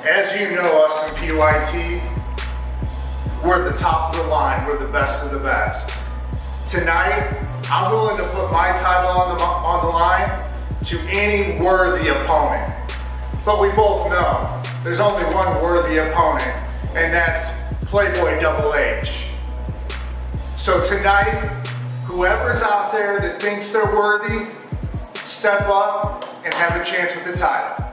As you know, us in PYT, we're the top of the line. We're the best of the best. Tonight, I'm willing to put my title on the line to any worthy opponent. But we both know there's only one worthy opponent, and that's Playboy Double H. So tonight, whoever's out there that thinks they're worthy, step up and have a chance with the title.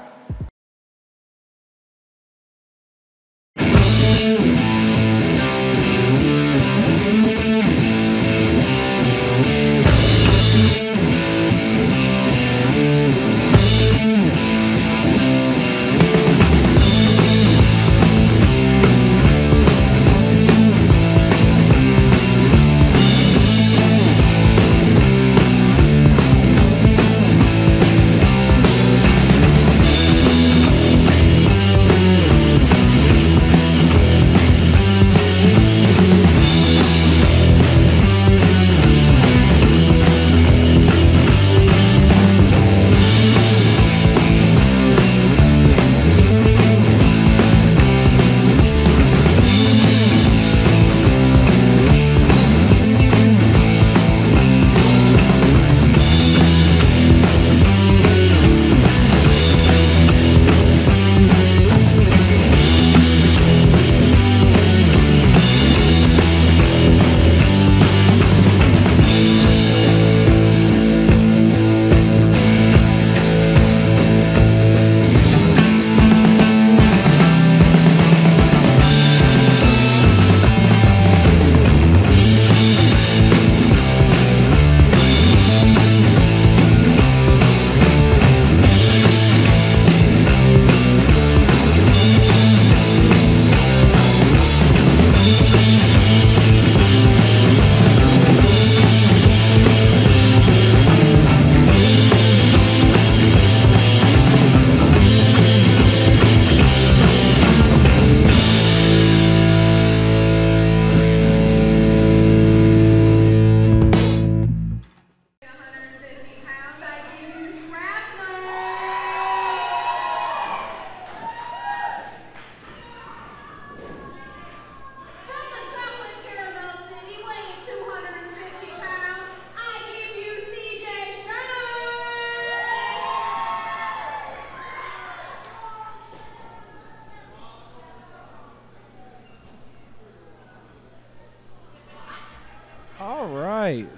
All right,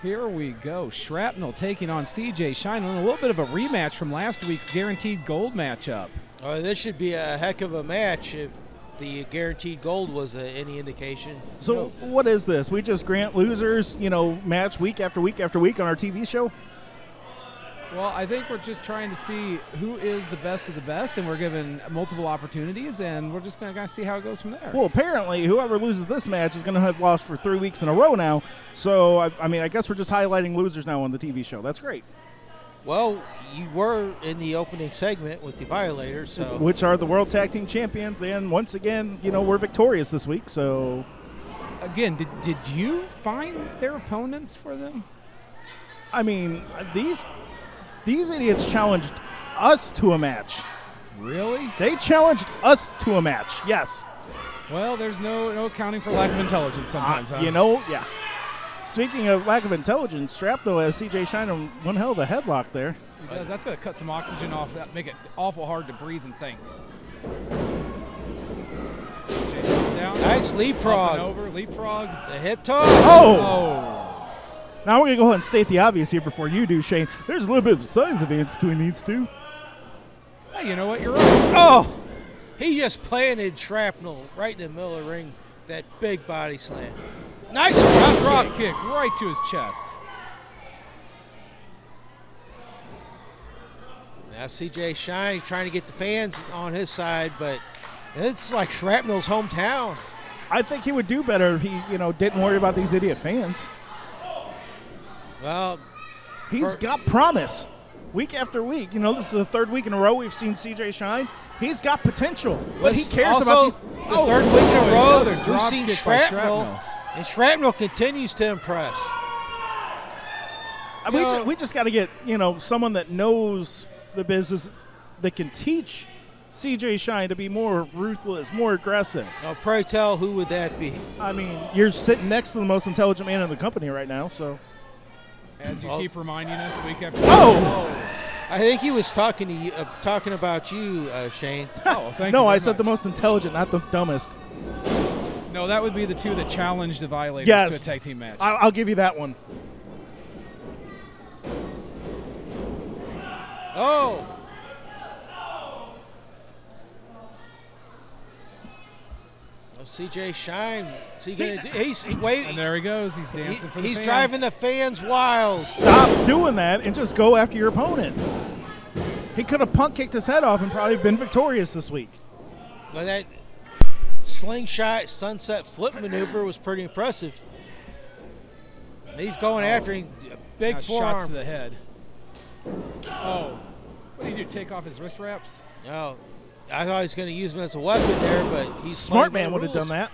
here we go. Shrapnel taking on CJ Shine on a little bit of a rematch from last week's Guaranteed Gold matchup. Oh, this should be a heck of a match if the Guaranteed Gold was any indication. So what is this? We just grant losers, match week after week after week on our TV show? Well, I think we're just trying to see who is the best of the best, and we're given multiple opportunities, and we're just going to see how it goes from there. Well, apparently, whoever loses this match is going to have lost for 3 weeks in a row now. So, I guess we're just highlighting losers now on the TV show. That's great. Well, you were in the opening segment with the Violators, so which are the World Tag Team Champions, and once again, we're victorious this week. So, again, did you find their opponents for them? I mean, these idiots challenged us to a match. Really? They challenged us to a match, yes. Well, there's no accounting for lack of intelligence sometimes, huh? Yeah. Speaking of lack of intelligence, Shrapnel has CJ Shine on one hell of a headlock there. He does. That's going to cut some oxygen off, make it awful hard to breathe and think. CJ goes down. Nice leapfrog. Over, leapfrog. The hip toss. Oh! Now we're going to go ahead and state the obvious here before you do, Shane. There's a little bit of a size advantage between these two. Hey, you know what? You're right. Oh! He just planted Shrapnel right in the middle of the ring. That big body slam. Nice drop kick right to his chest. Now CJ Shine trying to get the fans on his side, but it's like Shrapnel's hometown. I think he would do better if he, didn't worry about these idiot fans. Well, he's got promise week after week. This is the third week in a row we've seen CJ Shine. He's got potential, but he cares about these. The third week in a row, we've seen Shrapnel, and Shrapnel continues to impress. We just got to get someone that knows the business that can teach CJ Shine to be more ruthless, more aggressive? Now, pray tell, who would that be? I mean, you're sitting next to the most intelligent man in the company right now, so. As you keep reminding us week after week. I think he was talking to you, talking about you, Shane. Oh, thank you. No, I very said much. the most intelligent, not the dumbest. No, that would be the two that challenged the Violators Yes. to a tag team match. I'll give you that one. Oh! CJ Shine. And there he goes. He's dancing for the fans. He's driving the fans wild. Stop doing that and just go after your opponent. He could have punk kicked his head off and probably been victorious this week. But that slingshot sunset flip maneuver was pretty impressive. He's going after him. Big Now forearm. shots to the head. Oh. What did he do, take off his wrist wraps? No. I thought he was going to use him as a weapon there, but he's Smart man would have done that.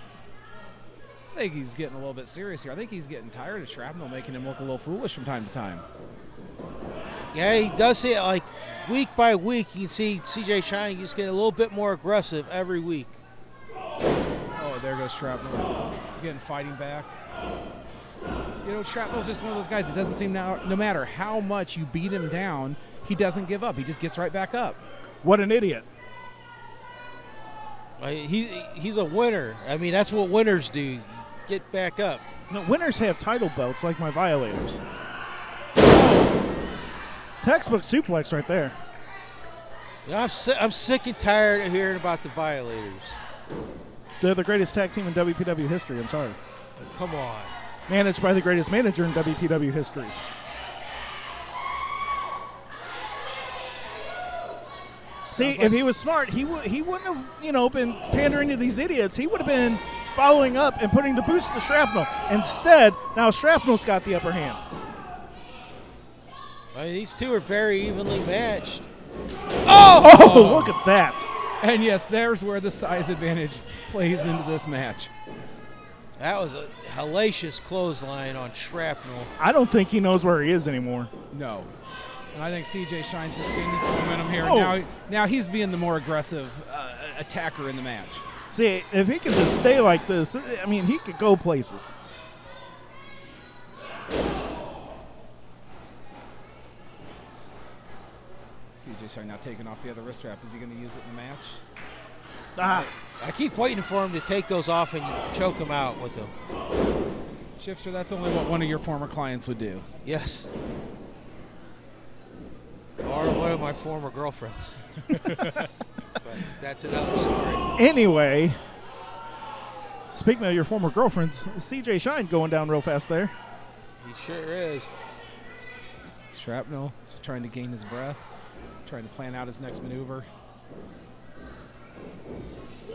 I think he's getting a little bit serious here. I think he's getting tired of Shrapnel making him look a little foolish from time to time. Yeah, he does see it like week by week. You can see CJ Shine just getting a little bit more aggressive every week. Oh, there goes Shrapnel. Again, fighting back. You know, Shrapnel's just one of those guys. It doesn't seem no matter how much you beat him down, he doesn't give up. He just gets right back up. What an idiot. He's a winner. I mean, that's what winners do. Get back up. No, winners have title belts like my Violators. Textbook suplex right there. You know, I'm sick and tired of hearing about the Violators. They're the greatest tag team in WPW history. I'm sorry. Come on. Managed by the greatest manager in WPW history. See, if he was smart, he wouldn't have, been pandering to these idiots. He would have been following up and putting the boost to Shrapnel. Instead, now Shrapnel's got the upper hand. I mean, these two are very evenly matched. Oh, look at that. And yes, there's where the size advantage plays into this match. That was a hellacious clothesline on Shrapnel. I don't think he knows where he is anymore. No. And I think CJ Shine's just gaining some momentum here. Oh. Now he's being the more aggressive attacker in the match. See, if he could just stay like this, I mean, he could go places. CJ Shine now taking off the other wrist strap. Is he going to use it in the match? I keep waiting for him to take those off and choke him out with them. Chipster, that's only what one of your former clients would do. Yes. Or one of my former girlfriends. But that's another story. Anyway, speaking of your former girlfriends, CJ Shine going down real fast there. He sure is. Shrapnel just trying to gain his breath, trying to plan out his next maneuver.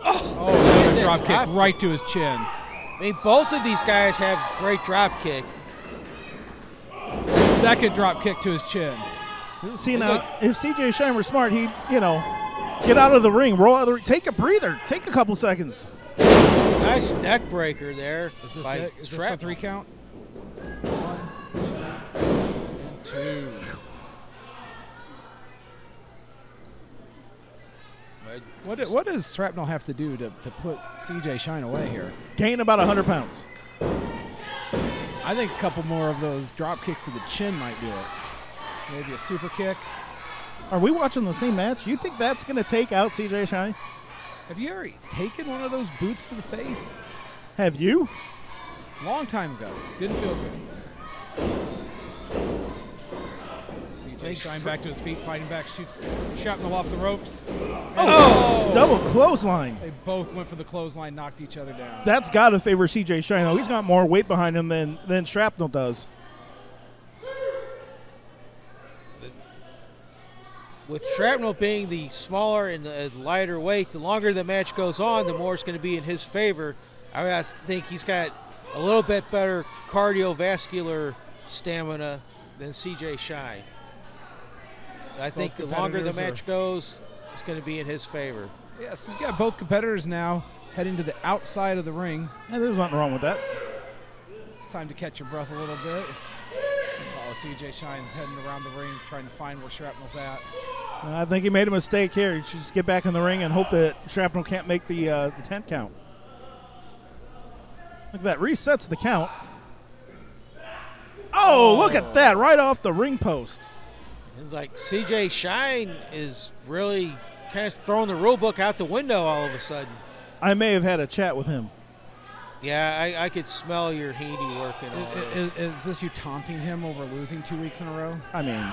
Oh, drop kick right to his chin. I mean, both of these guys have great drop kick. Second drop kick to his chin. See, now, if CJ Shine were smart, he'd, get out of the ring, roll out of the ring, take a breather, take a couple seconds. Nice neck breaker there. Is this it? Is this the 3 count? 1, 2. What does Shrapnel have to do to put CJ Shine away here? Gain about 100 pounds. I think a couple more of those drop kicks to the chin might do it. Maybe a super kick. Are we watching the same match? You think that's going to take out CJ Shine? Have you ever taken one of those boots to the face? Have you? Long time ago. Didn't feel good. CJ Shine back to his feet, fighting back, shoots Shrapnel off the ropes. Oh! Double clothesline. They both went for the clothesline, knocked each other down. That's got to favor CJ Shine, though. He's got more weight behind him than Shrapnel does. With Shrapnel being the smaller and the lighter weight, the longer the match goes on, the more it's going to be in his favor. I think he's got a little bit better cardiovascular stamina than CJ Shine. I think the longer the match goes, it's going to be in his favor. Yeah, so you got both competitors now heading to the outside of the ring. Yeah, there's nothing wrong with that. It's time to catch your breath a little bit. CJ Shine heading around the ring, trying to find where Shrapnel's at. I think he made a mistake here. He should just get back in the ring and hope that Shrapnel can't make the 10 count. Look at that. Resets the count. Oh, look at that. Right off the ring post. It's like CJ Shine is really kind of throwing the rule book out the window all of a sudden. I may have had a chat with him. Yeah, I could smell your handiwork. Is this you taunting him over losing 2 weeks in a row? I mean.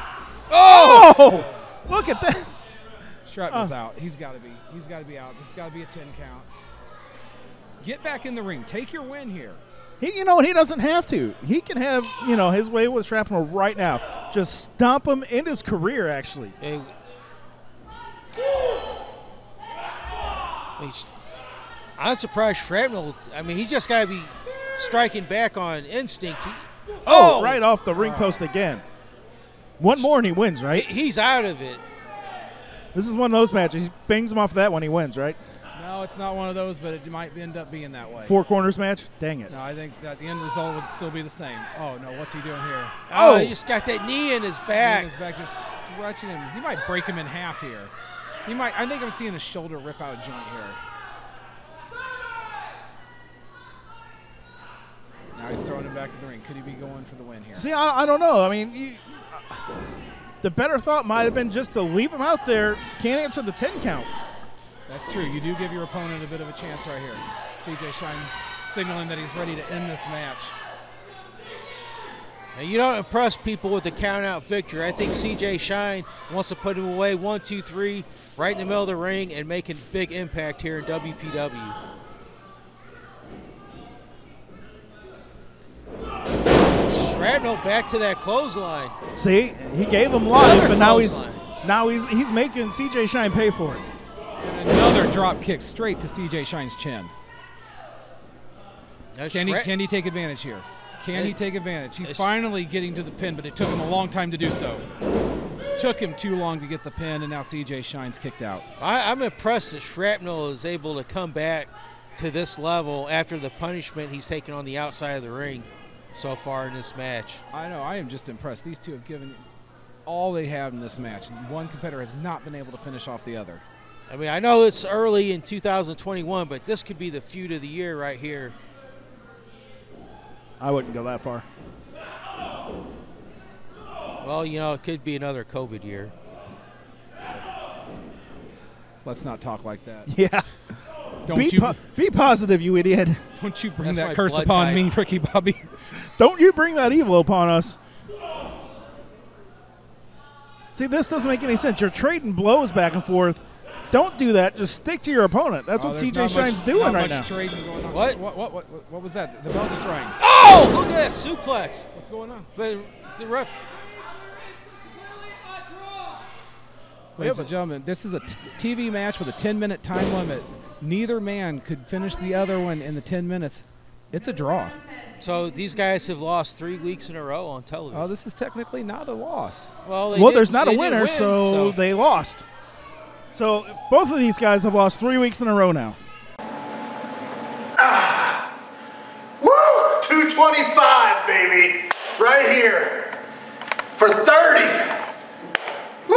Oh! Look at that. Shrapnel's out. He's got to be. He's got to be out. This has got to be a 10 count. Get back in the ring. Take your win here. You know what? He doesn't have to. He can have, his way with Shrapnel right now. Just stomp him in his career, actually. Hey. I'm surprised Shrapnel, he's just got to be striking back on instinct. Right off the ring post again. One more and he wins, right? He's out of it. This is one of those matches. He bangs him off that one, he wins, right? No, it's not one of those, but it might end up being that way. 4 corners match? Dang it. No, I think that the end result would still be the same. Oh, no, what's he doing here? He just got that knee in his back. Just stretching him. He might break him in half here. I think I'm seeing his shoulder rip out a joint here. Now he's throwing him back in the ring. Could he be going for the win here? See, I don't know. The better thought might have been just to leave him out there. Can't answer the 10 count. That's true. You do give your opponent a bit of a chance right here. CJ Shine signaling that he's ready to end this match. Now, you don't impress people with a count-out victory. I think CJ Shine wants to put him away 1, 2, 3, right in the middle of the ring and make a big impact here in WPW. Shrapnel back to that clothesline. See, he gave him life, and now he's making CJ Shine pay for it. And another drop kick straight to CJ Shine's chin. Can he take advantage here? Can he take advantage? He's finally getting to the pin, but it took him a long time to do so. Took him too long to get the pin, and now CJ Shine's kicked out. I'm impressed that Shrapnel is able to come back to this level after the punishment he's taken on the outside of the ring so far in this match. I know. I am just impressed. These two have given all they have in this match. One competitor has not been able to finish off the other. I know it's early in 2021, but this could be the feud of the year right here. I wouldn't go that far. Well, it could be another COVID year. Let's not talk like that. Yeah. Be positive, you idiot. Don't you bring that curse upon me, Ricky Bobby. Don't you bring that evil upon us. See, this doesn't make any sense. You're trading blows back and forth. Don't do that. Just stick to your opponent. That's what CJ Shine's doing right now. What was that? The bell just rang. Oh, look at that suplex. What's going on? But the ref. Ladies and gentlemen, this is a TV match with a 10-minute time limit. Neither man could finish the other one in the 10 minutes. It's a draw. So these guys have lost 3 weeks in a row on television. Oh, this is technically not a loss. Well, there's not a winner, so they lost. So both of these guys have lost 3 weeks in a row now. Woo! 225, baby. Right here. For 30. Woo!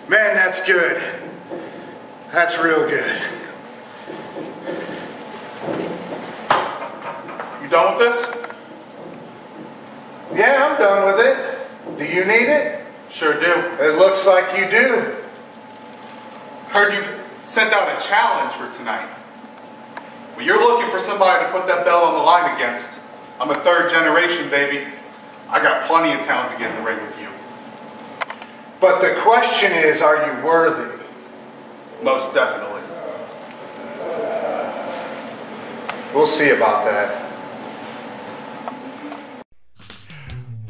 Man, that's good. That's real good. You done with this? Yeah, I'm done with it. Do you need it? Sure do. It looks like you do. Heard you sent out a challenge for tonight. Well, you're looking for somebody to put that belt on the line against. I'm a 3rd generation, baby. I got plenty of talent to get in the ring with you. But the question is, are you worthy? Most definitely. We'll see about that.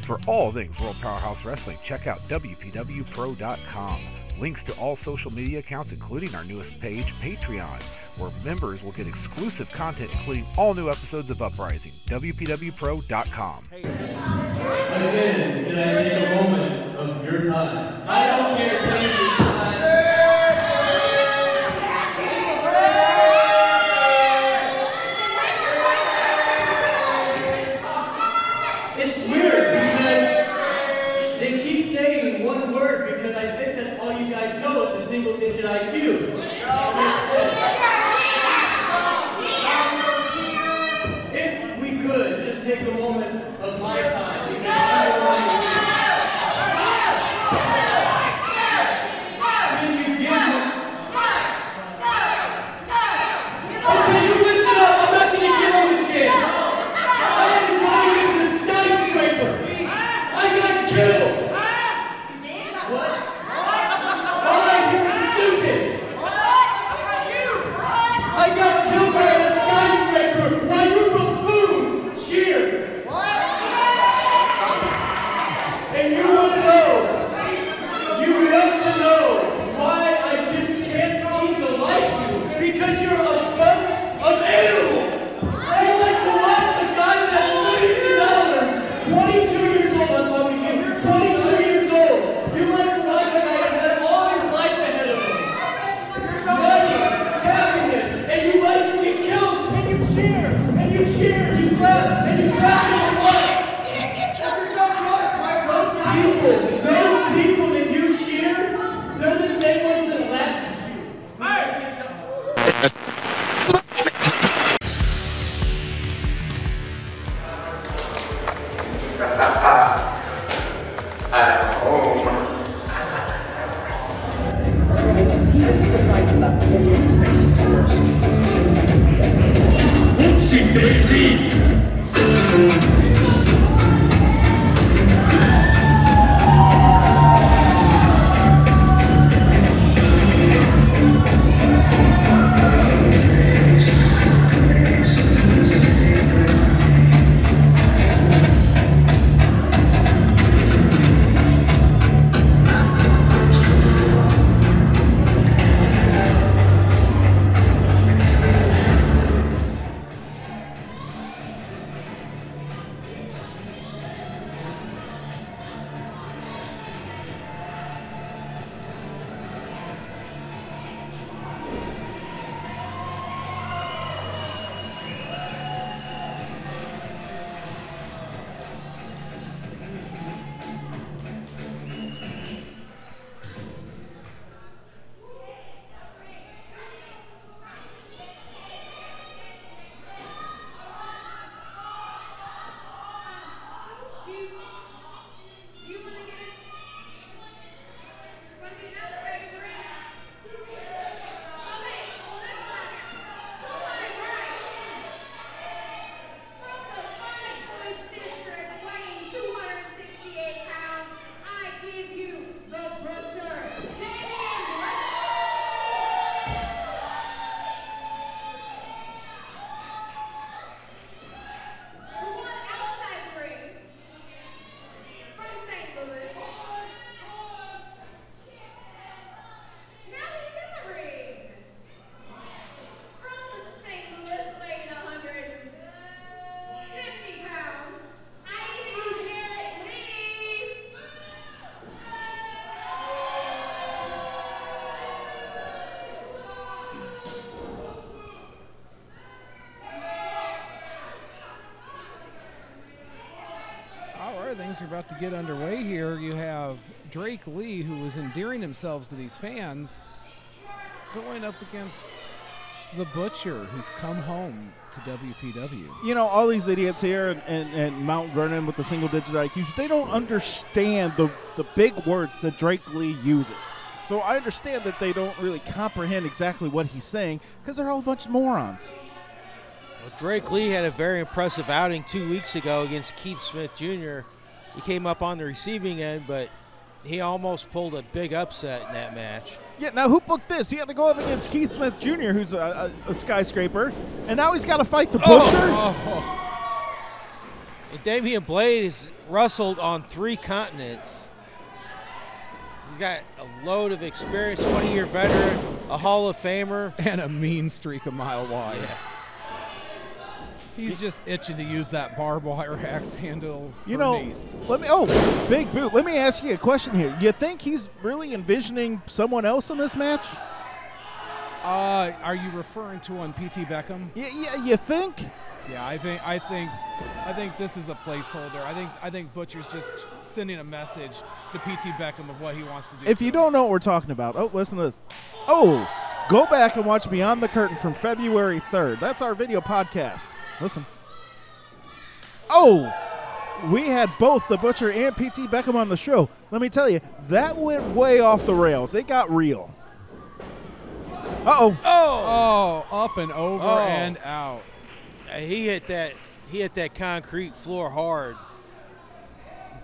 For all things World Powerhouse Wrestling, check out WPWPro.com. Links to all social media accounts, including our newest page, Patreon, where members will get exclusive content, including all new episodes of Uprising. WPWPro.com. Again, can I take a moment of your time? I don't care if any of your time. It's weird because they keep saying one word because I think that's all because you're a bunch of animals. You like to watch a guy that has $22 years old, I'm talking to you, 22 years old. You like to watch a guy that has all his life ahead of him. Money, happiness, and you like to get killed, and you cheer, and you cheer, and you clap, and you clap, and you clap. Those people that you cheer, they're the same ones that laugh at you. At home. Things are about to get underway here. You have Drake Lee, who was endearing himself to these fans, going up against the Butcher, who's come home to WPW. You know, all these idiots here and Mount Vernon with the single-digit IQs, they don't understand the big words that Drake Lee uses. So I understand that they don't really comprehend exactly what he's saying because they're all a bunch of morons. Well, Drake Lee had a very impressive outing 2 weeks ago against Keith Smith Jr. He came up on the receiving end, but he almost pulled a big upset in that match. Yeah, now who booked this? He had to go up against Keith Smith Jr., who's a skyscraper, and now he's got to fight the Butcher? And Damian Blade is wrestled on 3 continents. He's got a load of experience, 20-year veteran, a Hall of Famer. And a mean streak a mile wide. Yeah. He's just itching to use that barbed wire axe handle. You know, big boot. Let me ask you a question here. You think he's really envisioning someone else in this match? Are you referring to on PT Beckham? Yeah, you think? Yeah, I think this is a placeholder. I think Butcher's just sending a message to PT Beckham of what he wants to do. If you don't know what we're talking about, listen to this. Go back and watch Beyond the Curtain from February 3rd. That's our video podcast. Listen. We had both the Butcher and PT Beckham on the show. Let me tell you, that went way off the rails. It got real. Up and over and out. He hit that concrete floor hard.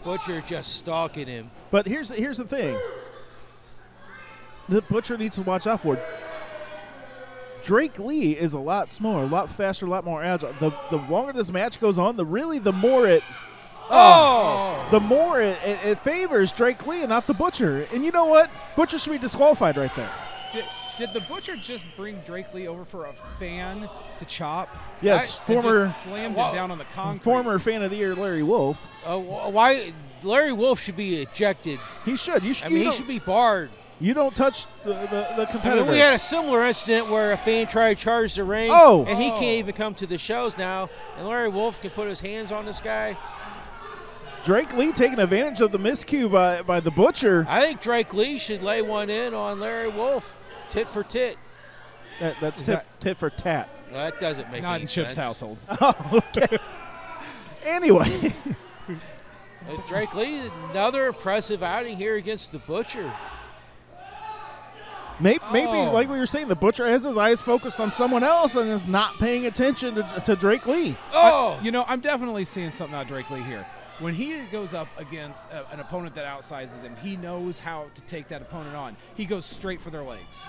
Butcher just stalking him. But here's the thing. The Butcher needs to watch out for. Drake Lee is a lot smaller, a lot faster, a lot more agile. The longer this match goes on, the more it favors Drake Lee and not the Butcher. And you know what? Butcher should be disqualified right there. Did the Butcher just bring Drake Lee over for a fan to chop? Yes, And former just slammed him down on the concrete. former fan of the year, Larry Wolf. Why Larry Wolf should be ejected. He should. You should. I mean, he should be barred. You don't touch the competitors. I mean, we had a similar incident where a fan tried to charge the ring, and he can't even come to the shows now. And Larry Wolf can put his hands on this guy. Drake Lee taking advantage of the miscue by the Butcher. I think Drake Lee should lay one in on Larry Wolf, tit for tit. That's tit for tat. Well, that doesn't make Not any in Chip's sense. household. Oh, okay. Anyway. Drake Lee, another impressive outing here against the Butcher. Maybe like we were saying, the Butcher has his eyes focused on someone else and is not paying attention to Drake Lee. Oh! I'm definitely seeing something out of Drake Lee here. When he goes up against an opponent that outsizes him, he knows how to take that opponent on. He goes straight for their legs.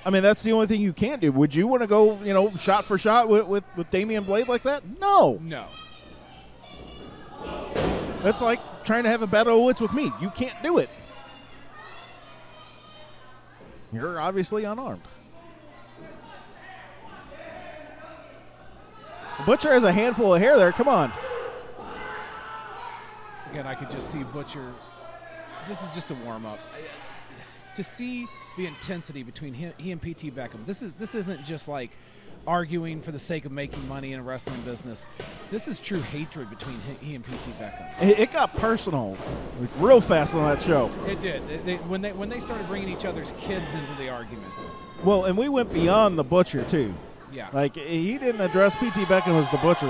I mean, that's the only thing you can do. Would you want to go, shot for shot with Damian Blade like that? No. No. That's like trying to have a battle of wits with me. You can't do it. You're obviously unarmed. The Butcher has a handful of hair there. Come on. Again, I could just see Butcher. This is just a warm-up. To see the intensity between he and P.T. Beckham, this isn't just like arguing for the sake of making money in a wrestling business. This is true hatred between he and P.T. Beckham. It got personal real fast on that show. It did. When they started bringing each other's kids into the argument. Well, and we went beyond the Butcher, too. Yeah. Like, he didn't address P.T. Beckham as the Butcher.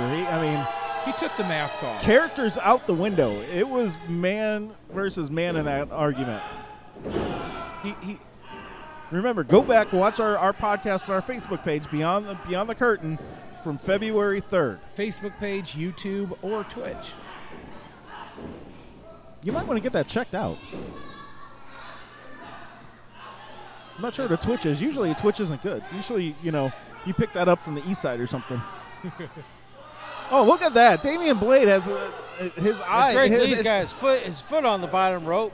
He took the mask off. Characters out the window. It was man versus man in that argument. Remember, go back, watch our podcast on our Facebook page, Beyond the Curtain, from February 3rd. Facebook page, YouTube, or Twitch. You might want to get that checked out. I'm not sure what a Twitch is. Usually Twitch isn't good. Usually, you pick that up from the east side or something. Oh, look at that. Damian Blade has his eye. Drake Lee's got his foot on the bottom rope.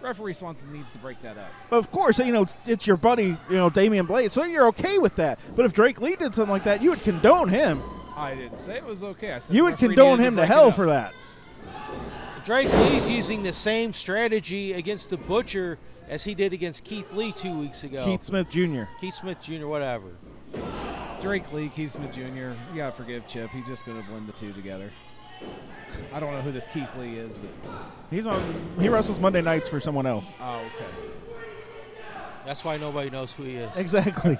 Referee Swanson needs to break that up. Of course, it's your buddy, Damian Blade, so you're okay with that. But if Drake Lee did something like that, you would condone him. I didn't say it was okay. I said you would condone him to hell for that. Drake Lee's using the same strategy against the Butcher as he did against Keith Lee 2 weeks ago. Keith Smith Jr., whatever. Drake Lee, Keith Smith Jr. You gotta forgive Chip. He's just gonna blend the two together. I don't know who this Keith Lee is, but he wrestles Monday nights for someone else. Oh, okay. That's why nobody knows who he is. Exactly.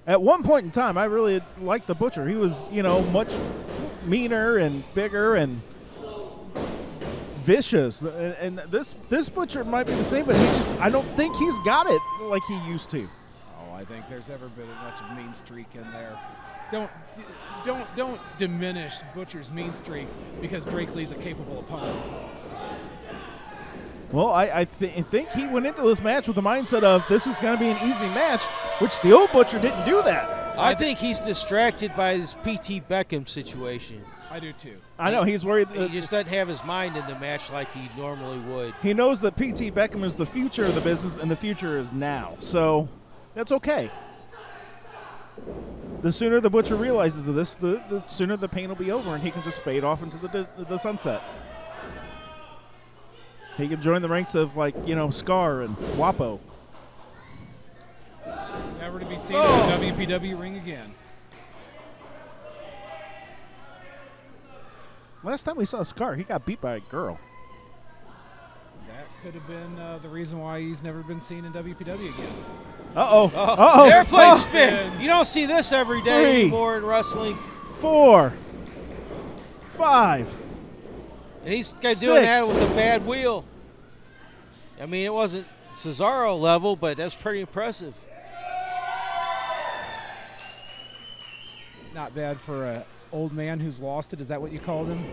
At one point in time, I really liked the Butcher. He was, much meaner and bigger and vicious. And this Butcher might be the same, but I don't think he's got it like he used to. I think there's ever been much of mean streak in there. Don't diminish Butcher's mean streak because Drake Lee's a capable opponent. Well, I think he went into this match with the mindset of this is going to be an easy match, which the old Butcher didn't do that. I think he's distracted by this P.T. Beckham situation. I do too. I know he's worried. He just doesn't have his mind in the match like he normally would. He knows that P.T. Beckham is the future of the business, and the future is now. So that's okay. The sooner the Butcher realizes of this, the sooner the pain will be over, and he can just fade off into the sunset. He can join the ranks of, Scar and Wapo. Never to be seen in the WPW ring again. Last time we saw Scar, he got beat by a girl. That could have been the reason why he's never been seen in WPW again. Uh-oh. Airplane spin. You don't see this every day anymore in wrestling. 4, 5. And he's doing that with a bad wheel. I mean, it wasn't Cesaro level, but that's pretty impressive. Not bad for an old man who's lost it. Is that what you called him?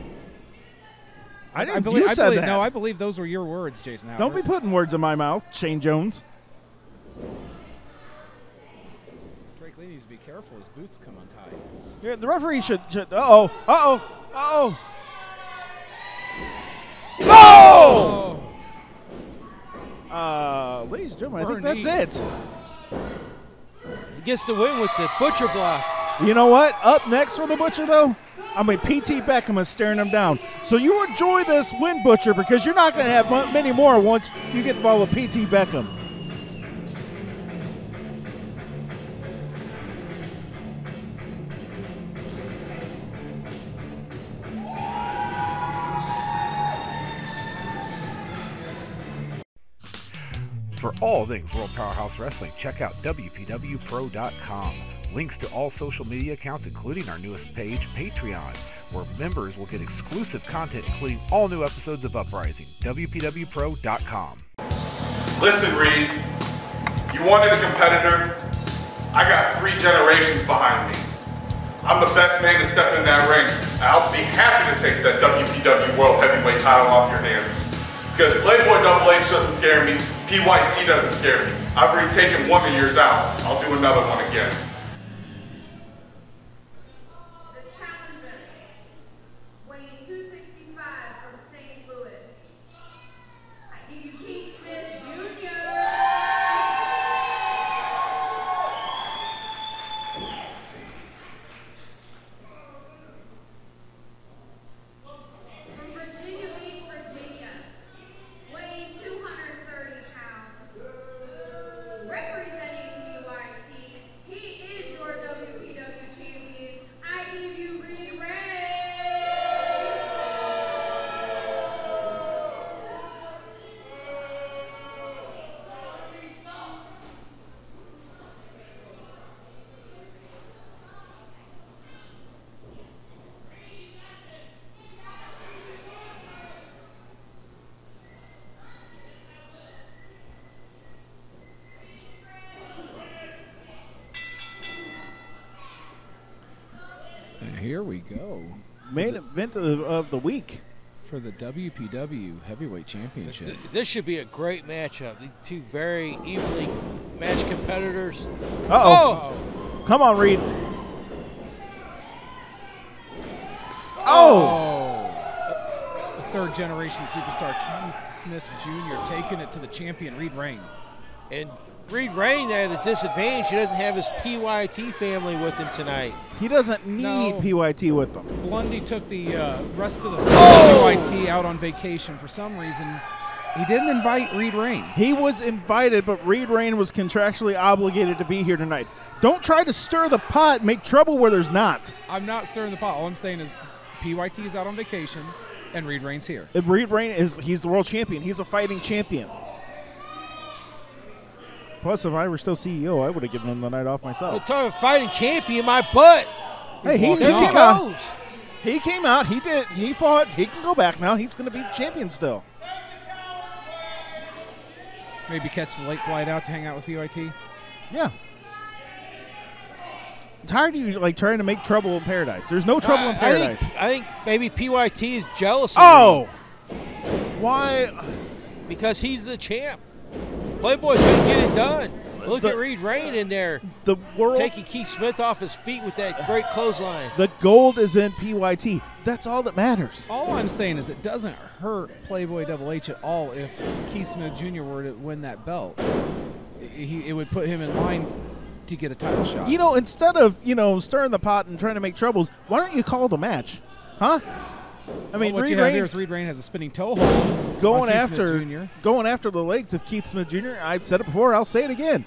I said that. No, I believe those were your words, Jason Howard. Don't be putting words in my mouth, Shane Jones. Drake Lee needs to be careful. His boots come untied. Yeah, the referee should. Oh! Ladies and gentlemen, I think that's it. He gets the win with the butcher block. You know what? Up next for the Butcher, though, P.T. Beckham is staring him down. So you enjoy this win, Butcher, because you're not going to have many more once you get involved with P.T. Beckham. For all things World Powerhouse Wrestling, check out WPWPro.com. Links to all social media accounts, including our newest page, Patreon, where members will get exclusive content, including all new episodes of Uprising. WPWPro.com. Listen, Reid, you wanted a competitor? I got 3 generations behind me. I'm the best man to step in that ring. I'll be happy to take that WPW World Heavyweight title off your hands. Because Playboy WH doesn't scare me, PYT doesn't scare me. I've already taken one of yours out. I'll do another one again. The challenger, weighing 265 from St. Louis. I give you Keith Smith Jr. From Virginia Beach, Virginia, weighing 230 pounds. Representing PYT, he is your WPW champion. I give you Reid Reign. And here we go Main event of the week. for the WPW Heavyweight Championship. This should be a great matchup. The two very evenly matched competitors. Uh-oh. Come on, Reid. Oh! A third-generation superstar, Keith Smith Jr., taking it to the champion, Reid Reign. And Reid Reign at a disadvantage. He doesn't have his PYT family with him tonight. He doesn't need PYT with them. Blundy took the rest of the PYT out on vacation for some reason. He didn't invite Reid Reign. He was invited, but Reid Reign was contractually obligated to be here tonight. Don't try to stir the pot, make trouble where there's not. I'm not stirring the pot. All I'm saying is PYT is out on vacation, and Reid Reign's here. And Reid Reign he's the world champion. He's a fighting champion. Plus, if I were still CEO, I would have given him the night off myself. We're talking fighting champion, my butt. Hey, he There came he out. goes. He came out. He did. He fought. He can go back now. He's going to be champion still. Maybe catch the late flight out to hang out with PYT. Yeah. I'm tired of you trying to make trouble in paradise. There's no trouble in paradise. I think maybe PYT is jealous of Oh! Why? because he's the champ. Playboy couldn't get it done. Look at Reid Reign in there The world. taking Keith Smith off his feet with that great clothesline. The gold is in PYT. That's all that matters. All I'm saying is it doesn't hurt Playboy WH at all if Keith Smith Jr. were to win that belt. It would put him in line to get a title shot. You know, instead of, stirring the pot and trying to make troubles, why don't you call the match? Huh? I mean, what Reid you have Reign here is Reid Reign has a spinning toe hold. going on Keith after Smith Jr. going after the legs of Keith Smith Jr. I've said it before. I'll say it again.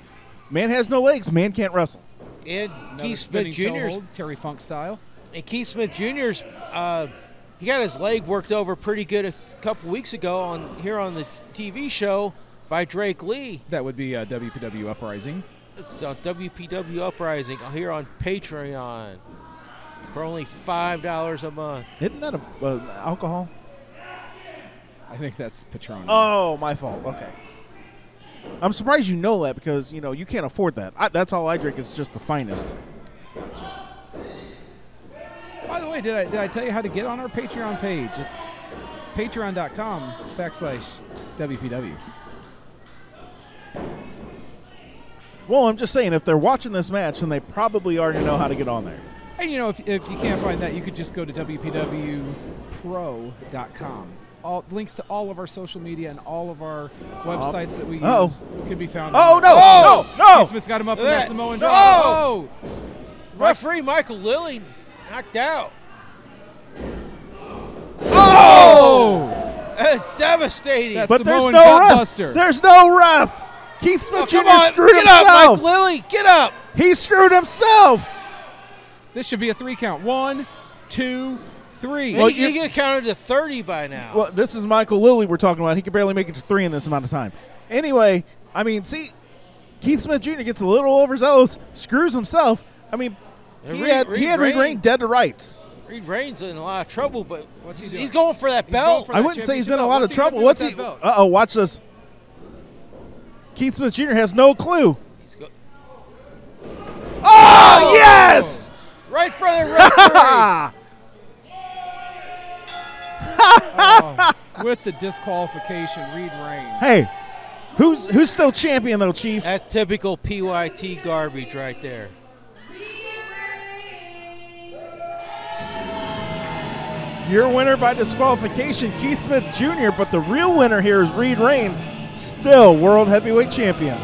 Man has no legs. Man can't wrestle. And Another Keith Smith spinning toe Jr.'s hold, Terry Funk style. And Keith Smith Jr.'s, he got his leg worked over pretty good a couple weeks ago here on the TV show by Drake Lee. That would be WPW Uprising. It's on WPW Uprising here on Patreon for only $5 a month. Isn't that alcohol? I think that's Patron. Oh, my fault. Okay. I'm surprised you know that because, you can't afford that. That's all I drink is just the finest. By the way, did I tell you how to get on our Patreon page? It's patreon.com/WPW. Well, I'm just saying, if they're watching this match, then they probably already know how to get on there. And if you can't find that, you could just go to WPWPro.com. all links to all of our social media and all of our websites that we Uh-oh. use could be found. Oh, on no, there. no, no. Keith Smith's got him up in that Samoan drop. Oh! Oh! Referee Michael Lilly knocked out. Oh! Devastating. That's But there's Samoan no gut ref. buster. There's no ref. Keith Smith Oh, Jr. come on. screwed Get up, himself. Mike Lilly. Get up. He screwed himself. This should be a 3 count. 1, 2, 3. Well, you get counted to 30 by now. Well, this is Michael Lilly we're talking about. He could barely make it to 3 in this amount of time. Anyway, I mean, see, Keith Smith Jr. gets a little overzealous, screws himself. I mean, he had Reid Reign dead to rights. Reid Reign's in a lot of trouble, but What's he he's doing? going for that He's belt. going for I wouldn't say he's in a championship lot belt. of trouble. What's What's he he? gonna do with that belt? Uh-oh, watch this. Keith Smith Jr. has no clue. He's go- Oh, yes! right in front of the referee. With the disqualification, Reid Reign. Hey, who's still champion though, Chief? That's typical PYT garbage right there. Your winner by disqualification, Keith Smith Jr., but the real winner here is Reid Reign, still World Heavyweight Champion.